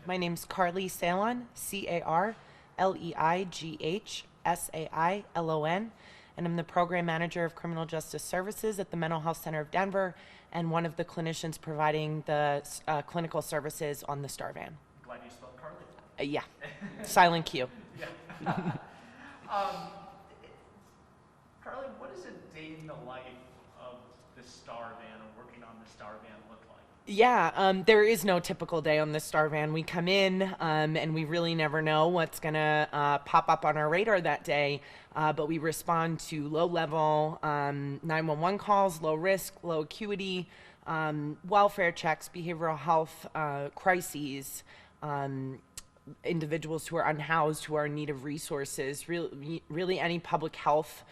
My name's Carleigh Sailon, Carleigh Sailon, and I'm the Program Manager of Criminal Justice Services at the Mental Health Center of Denver and one of the clinicians providing the clinical services on the Star van. Glad you spelled Carleigh. Yeah, silent Q. Yeah. Carleigh, what does a day in the life of the Star van or working on the Star van look like? Yeah, there is no typical day on the Star van. We come in and we really never know what's going to pop up on our radar that day, but we respond to low-level 911 calls, low risk, low acuity, welfare checks, behavioral health crises, individuals who are unhoused, who are in need of resources, really any public health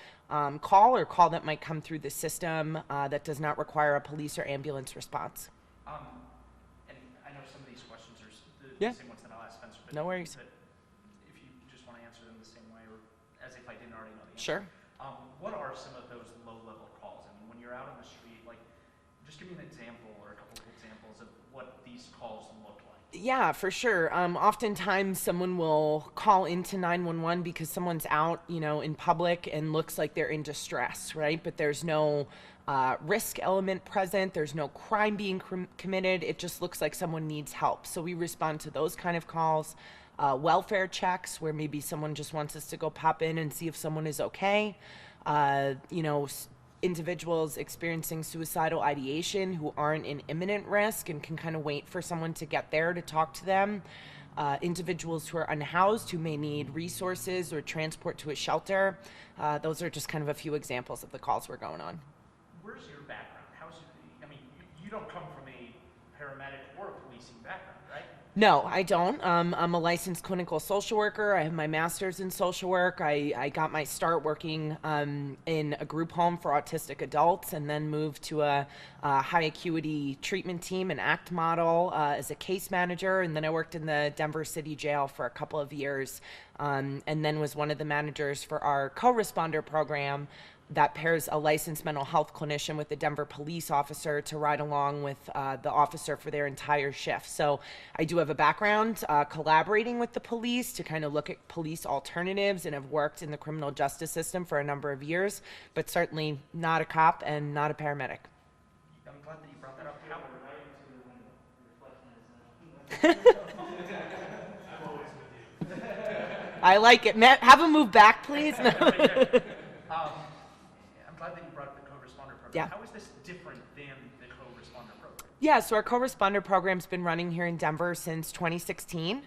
call or call that might come through the system that does not require a police or ambulance response. And I know some of these questions are the Yeah. same ones that I'll ask Spencer, but, No worries. but if you just want to answer them the same way or as if I didn't already know the answer. Sure. What are some of those low-level calls? I mean, when you're out on the street, like, just give me an example or a couple of examples of what these calls look like. Yeah, for sure. Oftentimes someone will call into 911 because someone's out, in public and looks like they're in distress, right? But there's no risk element present. There's no crime being committed. It just looks like someone needs help. So we respond to those kind of calls. Welfare checks, where maybe someone just wants us to go pop in and see if someone is okay. Individuals experiencing suicidal ideation who aren't in imminent risk and can kind of wait for someone to get there to talk to them. Individuals who are unhoused who may need resources or transport to a shelter. Those are just kind of a few examples of the calls we're going on. Where's your background? You don't come from a paramedic or a policing background, right? No, I don't. I'm a licensed clinical social worker. I have my master's in social work. I got my start working in a group home for autistic adults and then moved to a high acuity treatment team, an ACT model, as a case manager. And then I worked in the Denver City Jail for a couple of years and then was one of the managers for our co-responder program that pairs a licensed mental health clinician with a Denver police officer to ride along with the officer for their entire shift. So I do have a background collaborating with the police to kind of look at police alternatives and have worked in the criminal justice system for a number of years, but certainly not a cop and not a paramedic. I'm glad that you brought that up. I like it. Matt, have him move back, please. No. I'm glad that you brought up the co-responder program. Yeah. How is this different than the co-responder program? Yeah, so our co-responder program's been running here in Denver since 2016.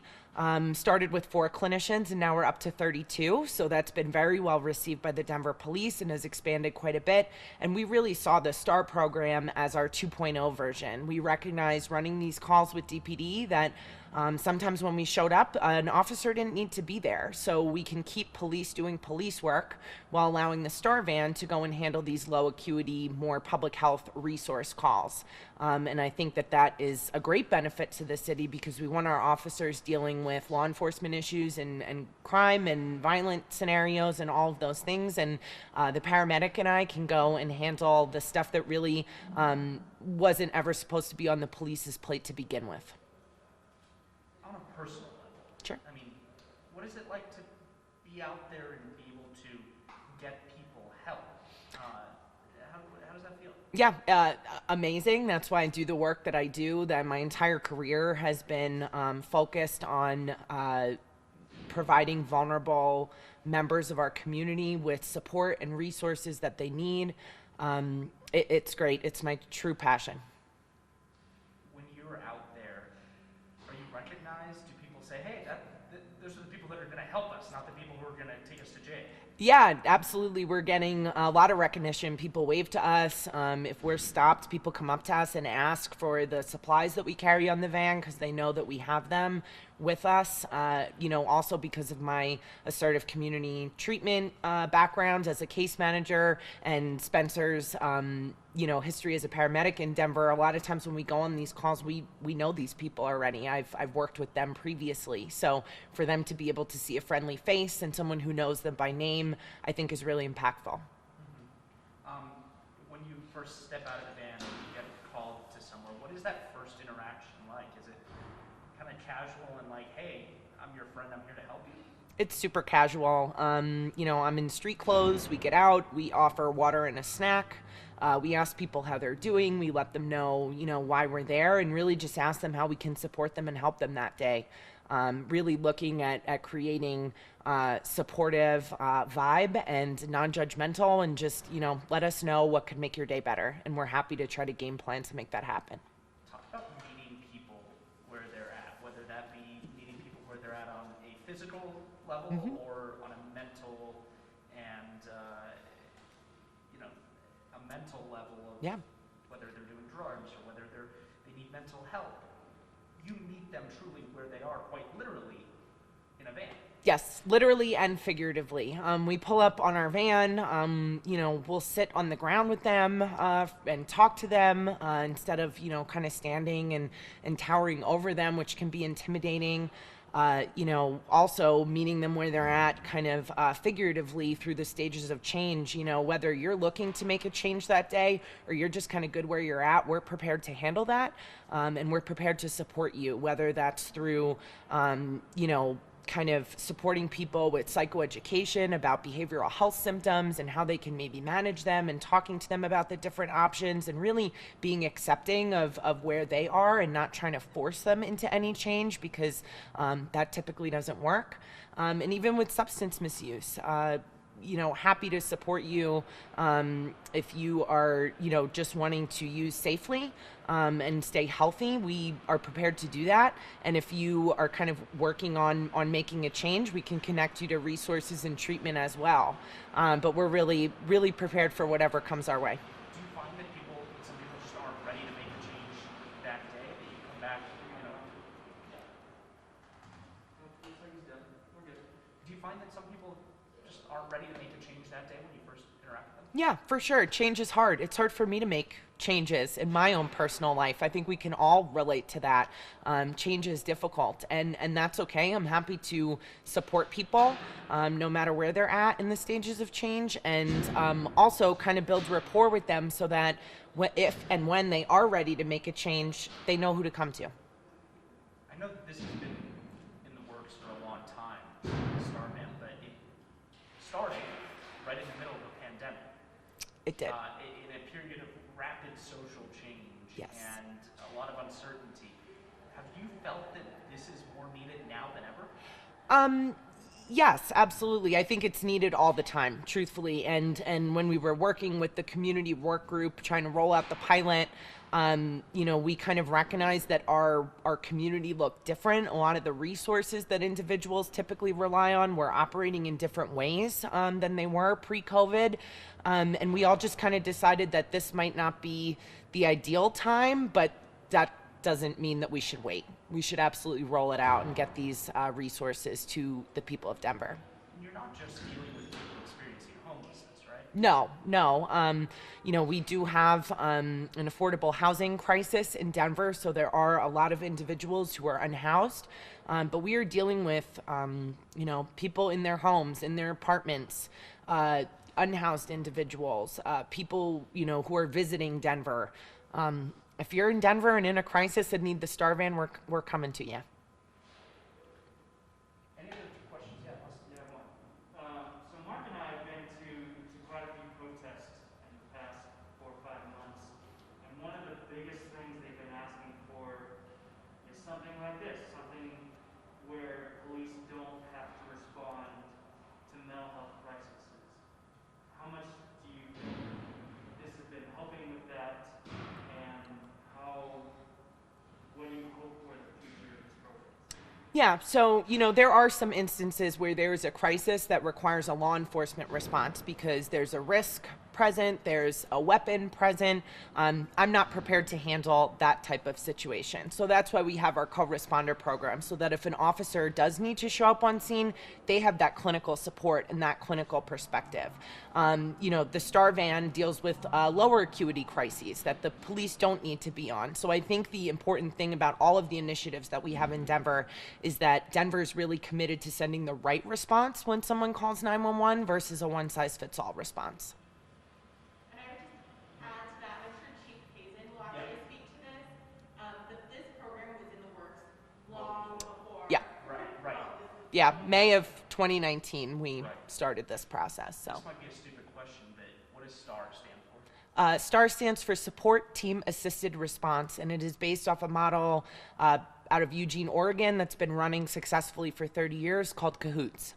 Started with 4 clinicians and now we're up to 32. So that's been very well received by the Denver police and has expanded quite a bit. And we really saw the STAR program as our 2.0 version. We recognized running these calls with DPD that sometimes when we showed up, an officer didn't need to be there. So we can keep police doing police work while allowing the STAR van to go and handle these low acuity, more public health resource calls. And I think that that is a great benefit to the city because we want our officers dealing with law enforcement issues and crime and violent scenarios and all of those things. And the paramedic and I can go and handle the stuff that really wasn't ever supposed to be on the police's plate to begin with. On a personal level, Sure. I mean, what is it like to be out there and be able to get people help? How does that feel? Yeah, amazing. That's why I do the work that I do. That my entire career has been focused on providing vulnerable members of our community with support and resources that they need. It's great. It's my true passion. When you're out there, are you recognized? Do people say, hey, those are the people that are going to help us, not the people who are going to take us to jail? Yeah, absolutely. We're getting a lot of recognition. People wave to us. If we're stopped, people come up to us and ask for the supplies that we carry on the van because they know that we have them with us. Also because of my assertive community treatment background as a case manager and Spencer's, history as a paramedic in Denver. A lot of times when we go on these calls, we know these people already. I've worked with them previously. So for them to be able to see a friendly face and someone who knows them by name, I think is really impactful. Mm-hmm. When you first step out of the van and you get called to somewhere, what is that first interaction like? Is it kind of casual and like, hey, I'm your friend, I'm here to help you? It's super casual. I'm in street clothes. We get out. We offer water and a snack. We ask people how they're doing. We let them know, why we're there, and really just ask them how we can support them and help them that day. Really looking at creating supportive vibe and non-judgmental, and just, let us know what could make your day better. And we're happy to try to game plan to make that happen. Talk about meeting people where they're at, whether that be meeting people where they're at on a physical level Mm-hmm. or on a mental and a mental level of Yeah. whether they're doing drugs or whether they need mental help. You meet them truly where they are, quite literally, in a van. Yes, literally and figuratively. We pull up on our van, we'll sit on the ground with them and talk to them instead of, kind of standing and towering over them, which can be intimidating. Also meeting them where they're at, kind of figuratively through the stages of change. Whether you're looking to make a change that day or you're just kind of good where you're at, we're prepared to handle that. And we're prepared to support you, whether that's through, kind of supporting people with psychoeducation about behavioral health symptoms and how they can maybe manage them, and talking to them about the different options, and really being accepting of where they are and not trying to force them into any change, because that typically doesn't work. And even with substance misuse, happy to support you if you are, just wanting to use safely and stay healthy. We are prepared to do that. And if you are kind of working on making a change, we can connect you to resources and treatment as well. But we're really, really prepared for whatever comes our way. Do you find that some people just aren't ready to make a change that day, that you come back, looks like he's done. We're good. Do you find that some people just aren't ready to make a change that day when you first interact with them? Yeah, for sure. Change is hard. It's hard for me to make changes in my own personal life. I think we can all relate to that. Change is difficult, and that's okay. I'm happy to support people no matter where they're at in the stages of change, and also kind of build rapport with them so that if and when they are ready to make a change, they know who to come to. I know that this has been in the works for a long time, Starman, but it started right in the middle of a pandemic. It did. In a period of rapid social change Yes. and a lot of uncertainty. Have you felt that this is more needed now than ever? Yes, absolutely. I think it's needed all the time, truthfully. And when we were working with the community work group, trying to roll out the pilot, we kind of recognized that our community looked different. A lot of the resources that individuals typically rely on were operating in different ways than they were pre-COVID. And we all just kind of decided that this might not be the ideal time, but that doesn't mean that we should wait. We should absolutely roll it out and get these resources to the people of Denver. And you're not just dealing with people experiencing homelessness, right? No. We do have an affordable housing crisis in Denver, so there are a lot of individuals who are unhoused. But we are dealing with, people in their homes, in their apartments, unhoused individuals, people, who are visiting Denver. If you're in Denver and in a crisis and need the Star Van, we're coming to you. Any other questions? Yeah, Yeah, one. So Mark and I have been to quite a few protests in the past 4 or 5 months, and one of the biggest things they've been asking for is something like this, something where police don't have to respond to mental health crises. How much do you think this has been helping with that, and what do you hope for the future of this program? Yeah, so, there are some instances where there is a crisis that requires a law enforcement response because there's a risk present, there's a weapon present. I'm not prepared to handle that type of situation. So that's why we have our co-responder program, so that if an officer does need to show up on scene, they have that clinical support and that clinical perspective. The Star Van deals with lower acuity crises that the police don't need to be on. So I think the important thing about all of the initiatives that we have in Denver is that Denver is really committed to sending the right response when someone calls 911 versus a one-size-fits-all response. Chief Hazen will actually speak to this. This program was in the works long Yeah, May of 2019 we Right. started this process. So This might be a stupid question, but what does STAR stand for? STAR stands for Support Team Assisted Response, and it is based off a model out of Eugene, Oregon that's been running successfully for 30 years called CAHOOTS.